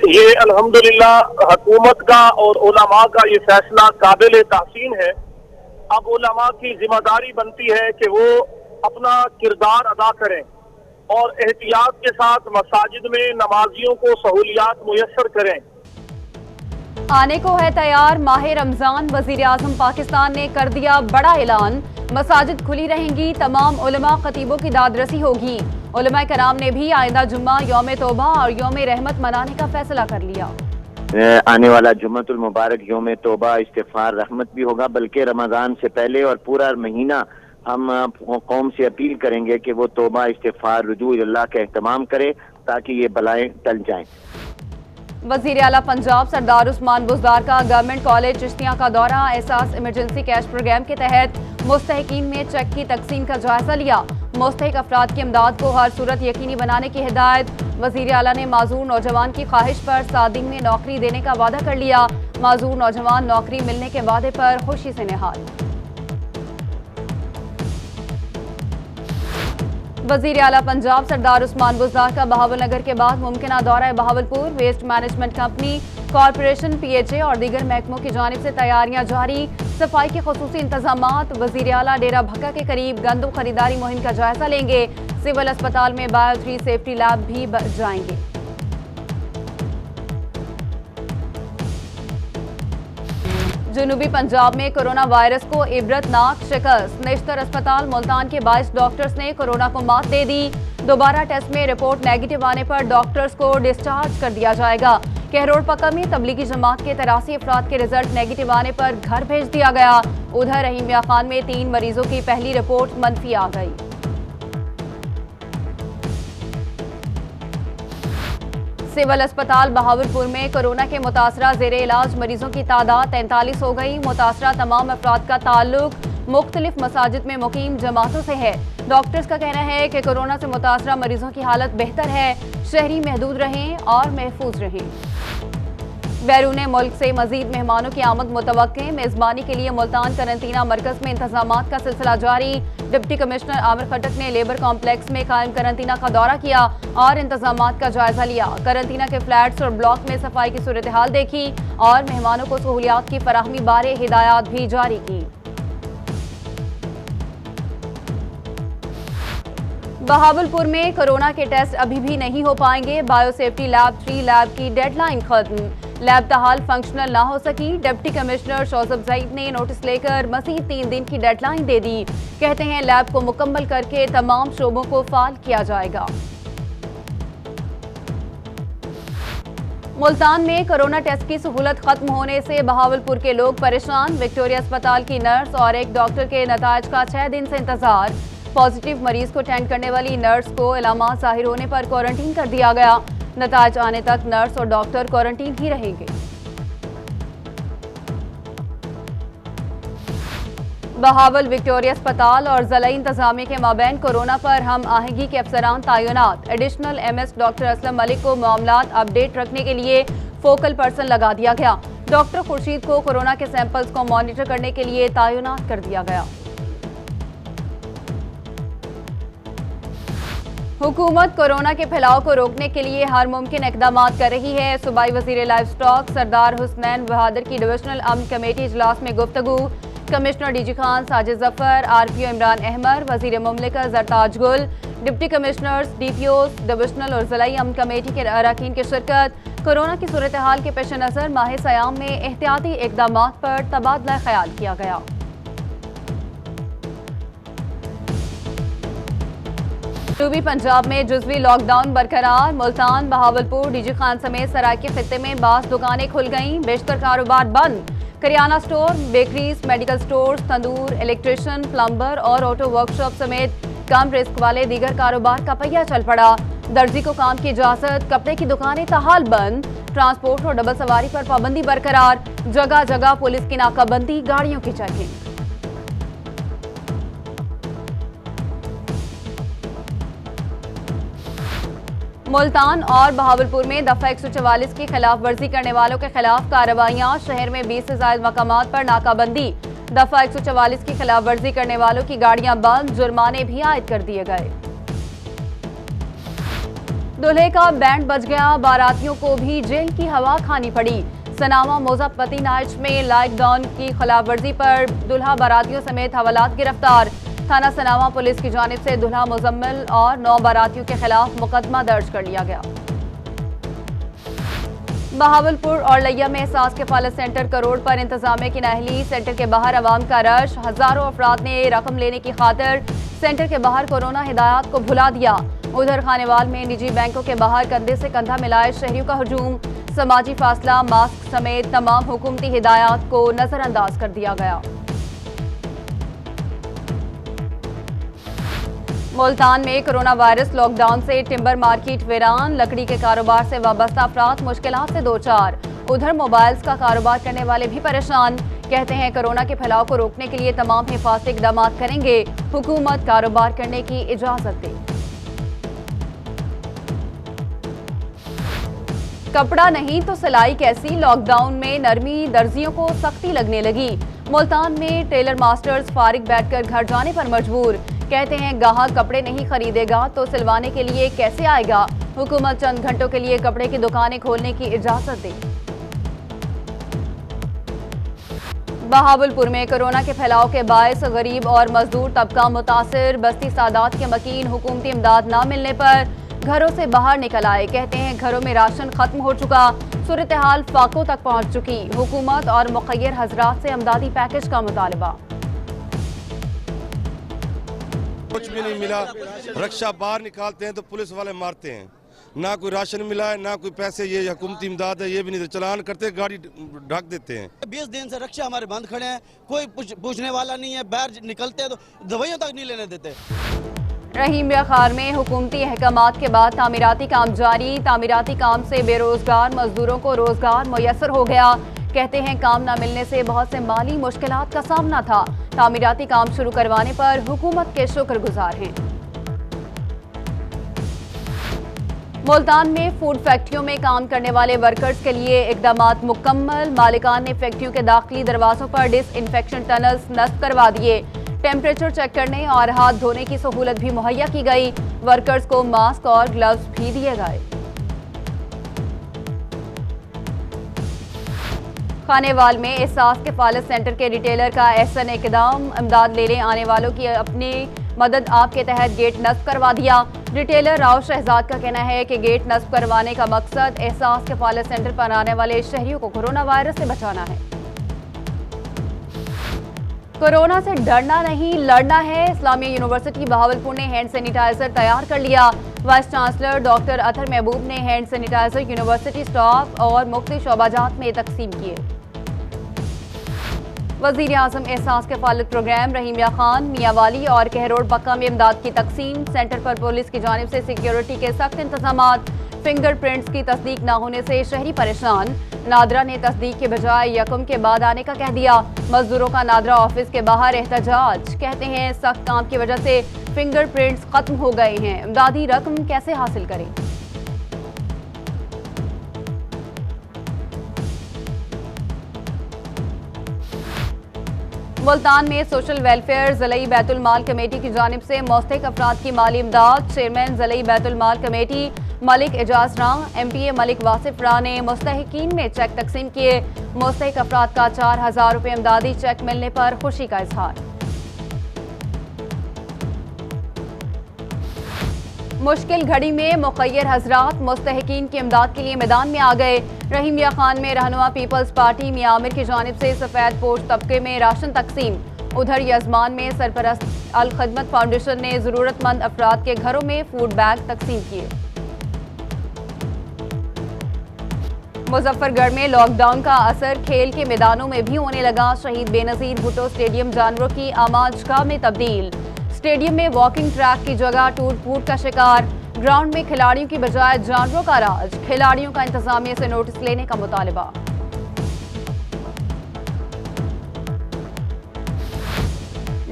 ये अल्हम्दुलिल्लाह हुकूमत का और उलमा का ये फैसला काबिल तहसीन है। अब उलमा की जिम्मेदारी बनती है कि वो अपना किरदार अदा करें और एहतियात के साथ मसाजिद में नमाजियों को सहूलियात मुयस्सर करें। आने को है तैयार माह रमजान, वजीर आजम पाकिस्तान ने कर दिया बड़ा ऐलान। मसाजिद खुली रहेंगी, तमाम उलमा खतीबों की दादरसी होगी। उलमा कराम ने भी आइंदा जुम्मा यौम तौबा और यौम रहमत मनाने का फैसला कर लिया। आने वाला जुम्मतुल मुबारक यौम तौबा इस्तिग़फ़ार रहमत भी होगा, बल्कि रमजान से पहले और पूरा महीना हम कौम से अपील करेंगे कि वो तौबा इस्तिग़फ़ार रुजू अल्लाह का एहतमाम करे ताकि ये बलाएं टल जाएं। वज़ीर आला पंजाब सरदार उस्मान बुज़दार का गवर्नमेंट कॉलेज चिश्तियाँ का दौरा। एहसास इमरजेंसी कैश प्रोग्राम के तहत मुस्तहिकीन में चेक की तकसीम का जायजा लिया। मुस्तहिक अफराद की इमदाद को हर सूरत यकीनी बनाने की हिदायत। वज़ीर आला ने माजूर नौजवान की ख्वाहिश पर 7 दिन में नौकरी देने का वादा कर लिया। माजूर नौजवान नौकरी मिलने के वादे पर खुशी से निहाल। वज़ीर आला पंजाब सरदार उस्मान बुज़दार का बहावलनगर के बाद मुमकिना दौरा Bahawalpur. Waste management company, corporation, PHA और दीगर महकमों की जानिब से तैयारियां जारी। सफाई के खुसूसी इंतजामात। वज़ीर आला डेरा भक्का के करीब गंदम खरीदारी मुहिम का जायजा लेंगे। सिविल अस्पताल में बायो 3 सेफ्टी लैब भी जाएंगे। जनूबी पंजाब में कोरोना वायरस को इबरतनाक शिकस्त। नेशनल अस्पताल मुल्तान के 22 डॉक्टर्स ने कोरोना को मात दे दी। दोबारा टेस्ट में रिपोर्ट नेगेटिव आने पर डॉक्टर्स को डिस्चार्ज कर दिया जाएगा। कहरोड़ पक्का में तबलीगी जमात के 83 अफराद के रिजल्ट नेगेटिव आने पर घर भेज दिया गया। उधर रहीमिया खान में 3 मरीजों की पहली रिपोर्ट मनफी आ गई। सिविल अस्पताल बहावलपुर में कोरोना के मुतासरा जेर इलाज मरीजों की तादाद 43 हो गई। मुतासरा तमाम अफराद का ताल्लुक मुख्तलिफ मसाजिद में मुकीम जमातों से है। डॉक्टर्स का कहना है कि कोरोना से मुतासरा मरीजों की हालत बेहतर है। शहरी महदूद रहें और महफूज रहें। बैरून मुल्क से मजीद मेहमानों की आमद मुतवक्के। मेजबानी के लिए मुल्तान करंतना मरकज में इंतजामात का सिलसिला जारी। डिप्टी कमिश्नर आमिर खटक ने लेबर कॉम्प्लेक्स में कायम करंतना का दौरा किया और इंतजामात का जायजा लिया। करंतना के फ्लैट्स और ब्लॉक में सफाई की सूरत हाल देखी और मेहमानों को सहूलियात की फराहमी बारे हिदायत भी जारी की। बहावलपुर में कोरोना के टेस्ट अभी भी नहीं हो पाएंगे। बायो सेफ्टी लैब 3 लैब की डेडलाइन खत्म। लैब तहाल फंक्शनल ना हो सकी। डिप्टी कमिश्नर शौजब ज़ईद ने नोटिस लेकर मज़ीद 3 दिन की डेडलाइन दे दी। कहते हैं लैब को मुकम्मल करके तमाम शोबों को फाल किया जाएगा। मुल्तान में कोरोना टेस्ट की सहूलत खत्म होने से बहावलपुर के लोग परेशान। विक्टोरिया अस्पताल की नर्स और एक डॉक्टर के नतायज का 6 दिन से इंतजार। पॉजिटिव मरीज को अटेंड करने वाली नर्स को इलामात जाहिर होने पर क्वारंटीन कर दिया गया। नतायज आने तक नर्स और डॉक्टर क्वारंटीन ही रहेंगे। बहावल विक्टोरिया अस्पताल और ज़िला इंतजामिया के माबैन कोरोना पर हम आहंगी के अफसरान तैनात। Additional MS doctor Aslam Malik को मामलात अपडेट रखने के लिए फोकल पर्सन लगा दिया गया। डॉक्टर खुर्शीद को कोरोना के सैंपल्स को मॉनिटर करने के लिए तैनात कर दिया गया। हुकूमत कोरोना के फैलाव को रोकने के लिए हर मुमकिन इकदाम कर रही है। सूबाई वजीर लाइफ स्टॉक सरदार हुसनैन बहादुर की डिविजनल अमन कमेटी इजलास में गुफ्तगू। Commissioner DG Khan Sajid Zafar, RPO Imran Ahmed, वजीर मुमलिकत जरताज गुल, डिप्टी कमिश्नर्स, DPOs, डिविजनल और ज़िलाई अमन कमेटी के अरकान की शिरकत। कोरोना की सूरत हाल के पेश नज़र माह सयाम में एहतियाती इकदाम पर तबादला ख्याल किया गया। जनूबी पंजाब में जुज़वी लॉकडाउन बरकरार। मुल्तान, बहावलपुर, DG खान समेत सराइकी खित्ते में 22 दुकानें खुल गईं। बेशतर कारोबार बंद। Kirana store, bakeries, medical stores, tandoor, electrician, plumber और ऑटो वर्कशॉप समेत कम रिस्क वाले दीगर कारोबार का पहिया चल पड़ा। दर्जी को काम की इजाजत। कपड़े की दुकानें तहाल बंद। ट्रांसपोर्ट और डबल सवारी पर पाबंदी बरकरार। जगह जगह पुलिस की नाकाबंदी, गाड़ियों की चेकिंग। मुल्तान और बहावलपुर में दफा 144 की खिलाफ वर्जी करने वालों के खिलाफ कार्रवाइयां। शहर में 20 से ज्यादा मकामात पर नाकाबंदी। दफा 144 की खिलाफ वर्जी करने वालों की गाड़ियां बंद। जुर्माने भी आयद कर दिए गए। दूल्हे का बैंड बज गया, बारातियों को भी जेल की हवा खानी पड़ी। सनामा मोजापती नाइट में लॉकडाउन की खिलाफवर्जी पर दूल्हा बारातियों समेत हवालात गिरफ्तार। थाना सनामा पुलिस की जानिब से दूल्हा मुजम्मिल और 9 बारातियों के खिलाफ मुकदमा दर्ज कर लिया गया। बहावलपुर और लिया में एहसास किफालत सेंटर करोड़ पर इंतजामिया की नाअहली। सेंटर के बाहर अवाम का रश, हजारों अफराद ने रकम लेने की खातिर सेंटर के बाहर कोरोना हिदायत को भुला दिया। उधर खानेवाल में निजी बैंकों के बाहर कंधे से कंधा मिलाए शहरियों का हुजूम। समाजी फासला, मास्क समेत तमाम हुकूमती हिदायत को नजरअंदाज कर दिया गया। मुल्तान में कोरोना वायरस लॉकडाउन से टिम्बर मार्केट वीरान, लकड़ी के कारोबार से वाबस्ता अफराद मुश्किलात से दो चार। उधर मोबाइल्स का कारोबार करने वाले भी परेशान। कहते हैं कोरोना के फैलाव को रोकने के लिए तमाम हिफाजती इक़दाम करेंगे, हुकूमत कारोबार करने की इजाजत दे। कपड़ा नहीं तो सिलाई कैसी, लॉकडाउन में नरमी, दर्जियों को सख्ती लगने लगी। मुल्तान में टेलर मास्टर्स फारिग बैठकर घर जाने पर मजबूर। कहते हैं गाहक कपड़े नहीं खरीदेगा तो सिलवाने के लिए कैसे आएगा। हुकूमत चंद घंटों के लिए कपड़े की दुकानें खोलने की इजाजत दे। बहावलपुर में कोरोना के फैलाव के बायस गरीब और मजदूर तबका मुतासिर। बस्ती सादात के मकीन हुकूमती इमदाद न मिलने पर घरों से बाहर निकल आए। कहते हैं घरों में राशन खत्म हो चुका, सूरत हाल फाकों तक पहुंच चुकी। हुकूमत और मुखय्यर हजरात से इमदादी पैकेज का मुतालबा। कुछ भी नहीं मिला, रक्षा बाहर निकालते हैं तो पुलिस वाले मारते हैं। ना कोई राशन मिला है, ना कोई पैसे। ये हुकूमती इमदाद है, ये भी नहीं। चलान करते गाड़ी ढक देते हैं। 20 दिन से रक्षा हमारे बंद खड़े हैं, कोई पूछने वाला नहीं है। बाहर निकलते हैं तो दवाइयों तक नहीं लेने देते। रहीमिया खार में हुकूमती अहकामात के बाद तामीराती काम जारी। तामीराती काम से बेरोजगार मजदूरों को रोजगार मुयसर हो गया। कहते हैं काम न मिलने से बहुत से माली मुश्किलात का सामना था। तामीराती काम शुरू करवाने पर हुकूमत के शुक्रगुजार हैं। मुल्तान में फूड फैक्ट्रियों में काम करने वाले वर्कर्स के लिए इकदामात मुकम्मल। मालिकान ने फैक्ट्रियों के दाखिली दरवाजों पर डिसइंफेक्शन टनल्स नस्ब करवा दिए। टेम्परेचर चेक करने और हाथ धोने की सहूलत भी मुहैया की गई। वर्कर्स को मास्क और ग्लव्स भी दिए गए। खानेवाल में एहसास किफालत सेंटर के रिटेलर का एहसन इकदाम। इमदाद लेने आने वालों की अपनी मदद आप के तहत गेट नस्ब करवा दिया। रिटेलर राव शहजाद का कहना है कि गेट नस्ब करवाने का मकसद एहसास किफालत सेंटर पर आने वाले शहरियों को कोरोना वायरस से बचाना है। कोरोना से डरना नहीं लड़ना है। इस्लामिया यूनिवर्सिटी बहावलपुर ने हैंड सैनिटाइजर तैयार कर लिया। वाइस चांसलर डॉक्टर अतर महबूब ने हैंड सैनिटाइजर यूनिवर्सिटी स्टाफ और मुख्तलिफ शोबाजात में तकसीम किए। वज़ीर आज़म एहसास किफालत प्रोग्राम रहीमिया खान, मियावाली और कहरोड़ बक्का में इमदाद की तकसीम। सेंटर पर पुलिस की जानिब से सिक्योरिटी के सख्त इंतजामात। फिंगरप्रिंट्स की तस्दीक न होने से शहरी परेशान। नादरा ने तस्दीक के बजाय यकम के बाद आने का कह दिया। मजदूरों का नादरा ऑफिस के बाहर एहतजाज। कहते हैं सख्त काम की वजह से फिंगरप्रिंट्स खत्म हो गए हैं, इमदादी रकम कैसे हासिल करें। मुल्तान में सोशल वेलफेयर ज़िलई बैतुल माल कमेटी की जानिब से मुस्तहिक अफराद की माली इमदाद। चेयरमैन ज़िलई बैतुल माल कमेटी मलिक एजाज रां, MPA मलिक वासिफ रां ने मुस्तहिकीन में चेक तकसीम किए। मुस्तहिक अफराद का 4000 रुपये इमदादी चेक मिलने पर खुशी का इजहार। मुश्किल घड़ी में मुखय्यर हजरात मुस्तहिकीन की इमदाद के लिए मैदान में आ गए। रहीमिया खान में रहनुमा पीपल्स पार्टी मियां आमिर की जानिब से सफेद पोश तबके में राशन तकसीम। उधर यजमान में सरपरस्त अल खिदमत फाउंडेशन ने जरूरतमंद अफराद के घरों में फूड बैग तकसीम किए। मुजफ्फरगढ़ में लॉकडाउन का असर खेल के मैदानों में भी होने लगा। शहीद बेनजीर भुट्टो स्टेडियम जानवरों की आमाजगाह में तब्दील। स्टेडियम में वॉकिंग ट्रैक की जगह टूट फूट का शिकार। ग्राउंड में खिलाड़ियों की बजाय जानवरों का राज। खिलाड़ियों का इंतजामिया से नोटिस लेने का मुतालबा।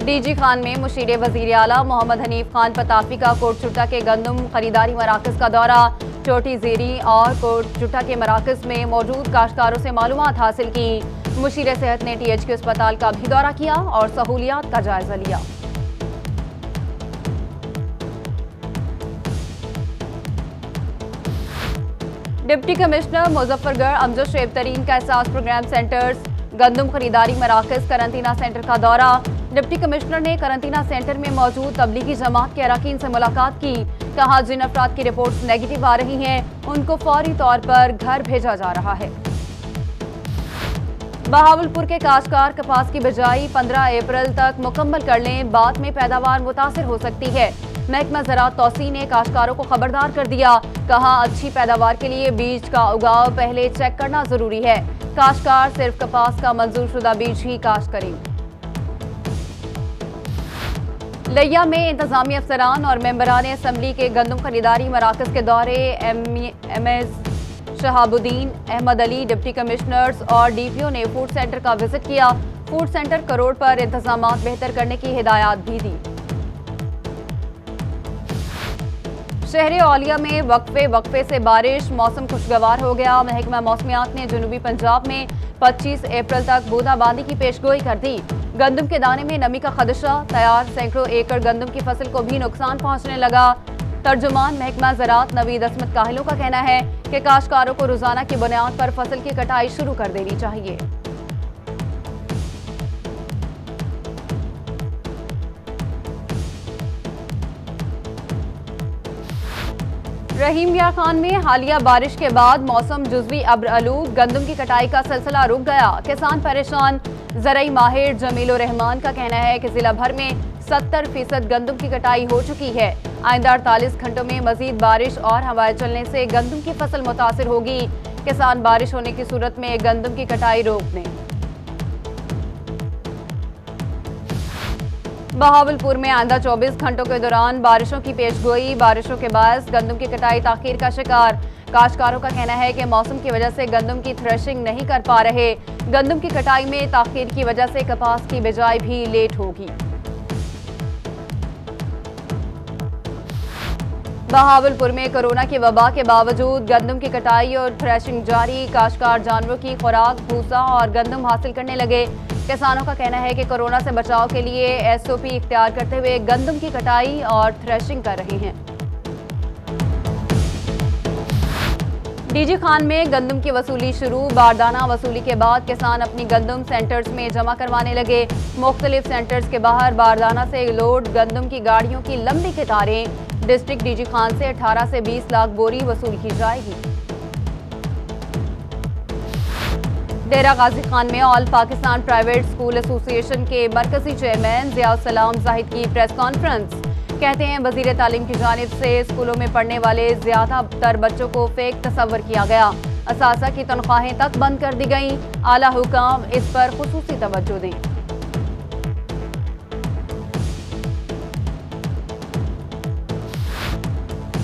DG खान में मुशीर वजीर आला मोहम्मद हनीफ खान पताफी का कोटचुट्टा के गंदम खरीदारी मराकज का दौरा। चोटी ज़ेरी और कोटचुट्टा के मराकज में मौजूद काश्तकारों से मालूमात हासिल की। मुशीर सेहत ने THQ अस्पताल का भी दौरा किया और सहूलियात का जायजा लिया। डिप्टी कमिश्नर मुजफ्फरगढ़ अमजद शोएब तरीन का एहसास प्रोग्राम सेंटर्स, गंदम खरीदारी मराकज, करंतना सेंटर का दौरा। डिप्टी कमिश्नर ने करंतना सेंटर में मौजूद तबलीगी जमात के अरकान से मुलाकात की। कहा, जिन अफराद की रिपोर्ट्स नेगेटिव आ रही हैं उनको फौरी तौर पर घर भेजा जा रहा है। बहावलपुर के काश्तकार कपास की बिजाई 15 अप्रैल तक मुकम्मल कर लें, बाद में पैदावार मुतासिर हो सकती है। महकमा ज़राअत तौसी ने काश्तकारों को खबरदार कर दिया। कहा, अच्छी पैदावार के लिए बीज का उगाव पहले चेक करना जरूरी है। काश्तकार सिर्फ कपास का मंजूर शुदा बीज ही काश्त करें। लिया में इंतजामी अफसरान और मेंबरान असम्बली के गंदम खरीदारी मराकज के दौरे। MS Shahabuddin, Ahmed Ali, deputy commissioners और डीपीओ ने फूड सेंटर का विजिट किया। फूड सेंटर करोड़ पर इंतजामात बेहतर करने की हिदायत भी दी। शहर औलिया में वक्फे से बारिश, मौसम खुशगवार हो गया। महकमा मौसमियात ने जनूबी पंजाब में 25 अप्रैल तक बूंदाबांदी की पेशगोई कर दी। गंदम के दाने में नमी का खदशा, तैयार सैकड़ों एकड़ गंदम की फसल को भी नुकसान पहुंचने लगा। तर्जुमान महकमा ज़राअत नवीद असमत काहिलों का कहना है कि काश्तकारों को रोजाना की बुनियाद पर फसल की कटाई शुरू कर देनी चाहिए। रहीम यार खान में हालिया बारिश के बाद मौसम जुज़वी अब्र आलूद, गंदम की कटाई का सिलसिला रुक गया। किसान परेशान। ज़राई माहिर जमीलुर रहमान का कहना है कि जिला भर में 70% गंदम की कटाई हो चुकी है। आइंदा 48 घंटों में मजीद बारिश और हवाएं चलने से गंदम की फसल मुतासिर होगी। किसान बारिश होने की सूरत में गंदम की कटाई रोक दें। बहावलपुर में आइंदा 24 घंटों के दौरान बारिशों की पेशगोई। बारिशों के बायस गंदम की कटाई ताखीर का शिकार। काश्तकारों का कहना है कि मौसम की वजह से गंदम की थ्रेशिंग नहीं कर पा रहे। गंदम की कटाई में ताखीर की वजह से कपास की बिजाई भी लेट होगी। बहावलपुर में कोरोना की वबा के बावजूद गंदम की कटाई और थ्रेशिंग जारी। काश्तकार जानवरों की खुराक, भूसा और गंदम हासिल करने लगे। किसानों का कहना है कि कोरोना से बचाव के लिए एसओपी इख्तियार करते हुए गंदम की कटाई और थ्रेशिंग कर रहे हैं। डीजी खान में गंदम की वसूली शुरू। बारदाना वसूली के बाद किसान अपनी गंदम सेंटर्स में जमा करवाने लगे। मुख्तलिफ सेंटर्स के बाहर बारदाना से लोड गंदम की गाड़ियों की लंबी कतारें। डिस्ट्रिक्ट डीजी खान से 18 से 20 लाख बोरी वसूल की जाएगी। डेरा गाजी खान में all Pakistan private school association के मरकजी चेयरमैन ज़ियाउल सलाम जाहिद की प्रेस कॉन्फ्रेंस। कहते हैं, वजीर तालीम की जानिब से स्कूलों में पढ़ने वाले ज्यादातर बच्चों को फेक तस्वर किया गया। असासा की तनख्वाहें तक बंद कर दी गई। आला हुकाम इस पर खुसूसी तवज्जो दें।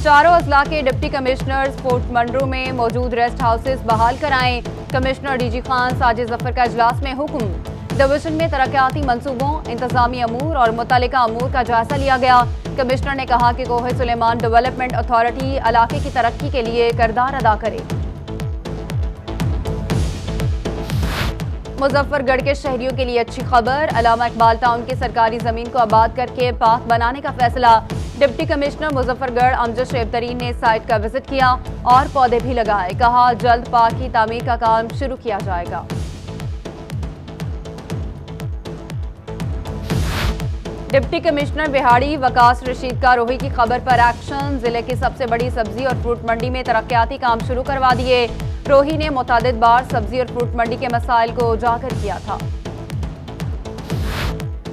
चारों अजला के डिप्टी कमिश्नर्स पोर्ट मंडरू में मौजूद रेस्ट हाउसेस बहाल कराएं। कमिश्नर डीजी खान साजिद जफर का इजलास में हुक्म। डिवीजन में तरक्याती मंसूबों, इंतजामी अमूर और मुतल्लिका अमूर का जायजा लिया गया। कमिश्नर ने कहा कि कोहे सुलेमान डेवलपमेंट अथॉरिटी इलाके की तरक्की के लिए किरदार अदा करे। मुजफ्फरगढ़ के शहरियों के लिए अच्छी खबर। अल्लामा इकबाल टाउन की सरकारी जमीन को आबाद करके पार्क बनाने का फैसला। डिप्टी कमिश्नर मुजफ्फरगढ़ अमजद शोएब तरीन ने साइट का विजिट किया और पौधे भी लगाए। कहा, जल्द पार्क की तामीर का काम शुरू किया जाएगा। डिप्टी कमिश्नर बिहाड़ी वकास रशीद का रोही की खबर पर एक्शन। जिले की सबसे बड़ी सब्जी और फ्रूट मंडी में तरक्याती काम शुरू करवा दिए। रोही ने मुतादिद बार सब्जी और फ्रूट मंडी के मसाइल को उजागर किया था।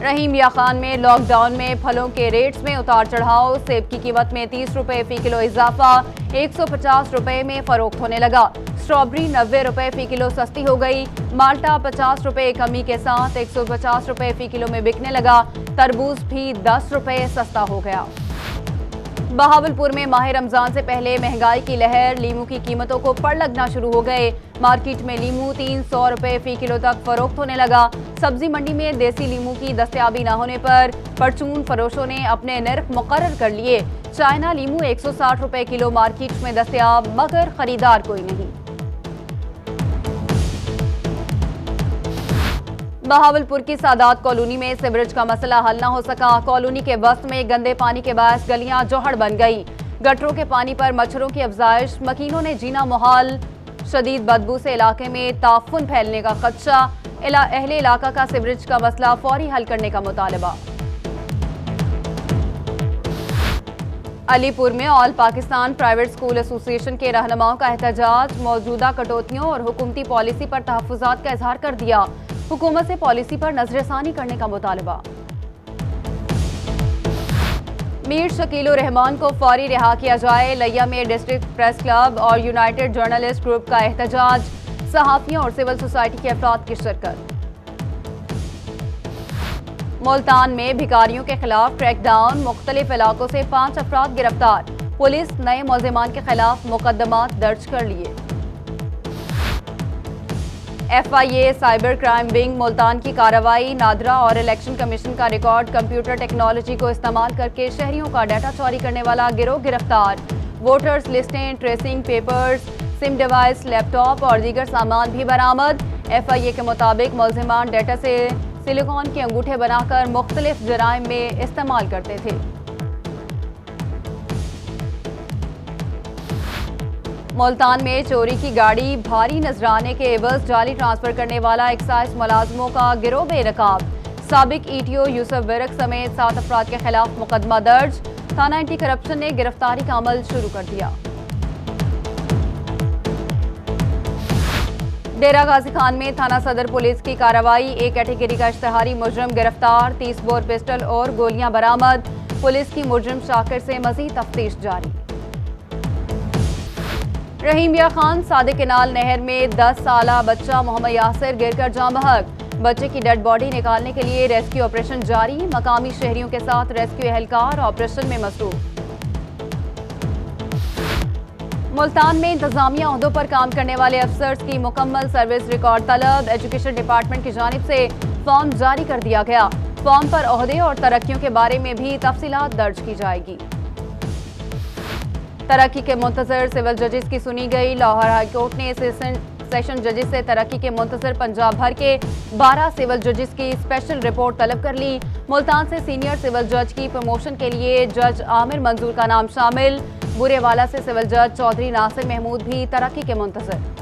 रहीम या खान में लॉकडाउन में फलों के रेट्स में उतार चढ़ाव। सेब की कीमत में 30 रुपए फी किलो इजाफा, 150 रुपए में फरोख्त होने लगा। स्ट्रॉबेरी 90 रुपए फी किलो सस्ती हो गई। माल्टा 50 रुपए कमी के साथ 150 रुपए फी किलो में बिकने लगा। तरबूज भी 10 रुपए सस्ता हो गया। बहावलपुर में माह रमजान से पहले महंगाई की लहर। लीमू की कीमतों को पड़ लगना शुरू हो गए। मार्केट में लीमू 300 रुपए फी किलो तक फरोख्त होने लगा। सब्जी मंडी में देसी लीमू की दस्तयाबी न होने पर परचून फरोशों ने अपने नर्ख मुकर्रर कर लिए। चाइना लीमू 160 रुपए किलो मार्केट में दस्तयाब, मगर खरीदार कोई नहीं। बहावलपुर की सादात कॉलोनी में सीवरेज का मसला हल न हो सका। कॉलोनी के वस्त में गंदे पानी के बायस गलियां जोहड़ बन गई। गटरों के पानी पर मच्छरों की अफजाइश, मकीनों ने जीना मुहाल। शदीद बदबू से इलाके में ताफुन फैलने का खदशा, अहले इलाका का सीवरेज का मसला फौरी हल करने का मुतालबा। अलीपुर में all Pakistan private school association के रहनुमाओं का एहतजाज, मौजूदा कटौतियों और हुकूमती पॉलिसी पर तहफ़्फ़ुज़ात का इजहार कर दिया। हुकूमत से पॉलिसी पर नजरसानी करने का मुतालबा। मीर शकील रहमान को फौरी रिहा किया जाए, लिया में डिस्ट्रिक्ट प्रेस क्लब और यूनाइटेड जर्नलिस्ट ग्रुप का एहतजाज, सहाफ़ियों और सिविल सोसाइटी के अफराद की शिरकत। मुल्तान में भिखारियों के खिलाफ क्रैकडाउन, मुख्तलिफ इलाकों से 5 अफराद गिरफ्तार, पुलिस नए मुल्ज़िमान के खिलाफ मुकदमात दर्ज कर लिए। FIA cyber crime wing Multan की कार्रवाई, नादरा और इलेक्शन कमीशन का रिकॉर्ड कंप्यूटर टेक्नोलॉजी को इस्तेमाल करके शहरियों का डाटा चोरी करने वाला गिरोह गिरफ्तार, वोटर्स लिस्टें, tracing papers, SIM device, laptop और दीगर सामान भी बरामद। FIA के मुताबिक मुल्ज़िमान डाटा से सिलिकॉन के अंगूठे बनाकर मुख्तलिफ जराइम में इस्तेमाल करते थे। मुल्तान में चोरी की गाड़ी भारी नजराने के एवज जाली ट्रांसफर करने वाला एक्साइज मुलाजमों का गिरोह बेनकाब, साबिक ETO यूसुफ विरक समेत 7 अफराद के खिलाफ मुकदमा दर्ज, थाना एंटी करप्शन ने गिरफ्तारी का अमल शुरू कर दिया। डेरा गाजी खान में थाना सदर पुलिस की कार्रवाई, एक कैटेगरी का इश्तिहारी मुजरिम गिरफ्तार, 30 बोर पिस्टल और गोलियां बरामद, पुलिस की मुजरिम शाकिर से मजीद तफ्तीश जारी। रहीमिया खान सादिक केनाल नहर में 10 साला बच्चा मोहम्मद यासिर गिरकर जाँ बहक, बच्चे की डेड बॉडी निकालने के लिए रेस्क्यू ऑपरेशन जारी, मकामी शहरियों के साथ रेस्क्यू एहलकार ऑपरेशन में मसरूफ। मुल्तान में इंतजामिया ओहदों पर काम करने वाले अफसर्स की मुकम्मल सर्विस रिकॉर्ड तलब, एजुकेशन डिपार्टमेंट की जानिब से फॉर्म जारी कर दिया गया। फॉर्म पर ओहदे और तरक्कियों के बारे में भी तफसीलात दर्ज की जाएगी। तरक्की के मुंतजर सिविल जजेस की सुनी गई, लाहौर हाईकोर्ट ने सेशन जजेस से तरक्की के मुंतजर पंजाब भर के 12 सिविल जजेस की स्पेशल रिपोर्ट तलब कर ली। मुल्तान से सीनियर सिविल जज की प्रमोशन के लिए जज आमिर मंजूर का नाम शामिल, बुरेवाला से सिविल जज चौधरी नासिर महमूद भी तरक्की के मुंतजर।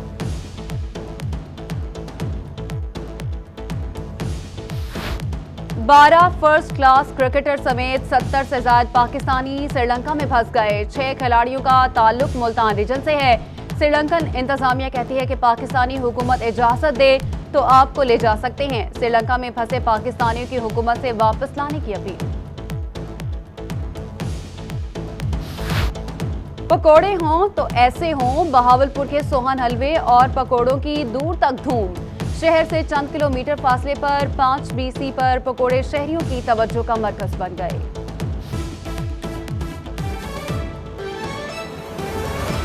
बारह फर्स्ट क्लास क्रिकेटर समेत 70 से ज्यादा पाकिस्तानी श्रीलंका में फंस गए। 6 खिलाड़ियों का ताल्लुक मुल्तान रीजन से है। श्रीलंकन इंतजामिया कहती है कि पाकिस्तानी हुकूमत इजाजत दे तो आपको ले जा सकते हैं। श्रीलंका में फंसे पाकिस्तानियों की हुकूमत से वापस लाने की अपील। पकौड़े हों तो ऐसे हों, बहावलपुर के सोहन हलवे और पकौड़ों की दूर तक धूम। शहर से चंद किलोमीटर फासले पर 5 BC पर पकौड़े शहरियों की तवज्जो का मरकज बन गए।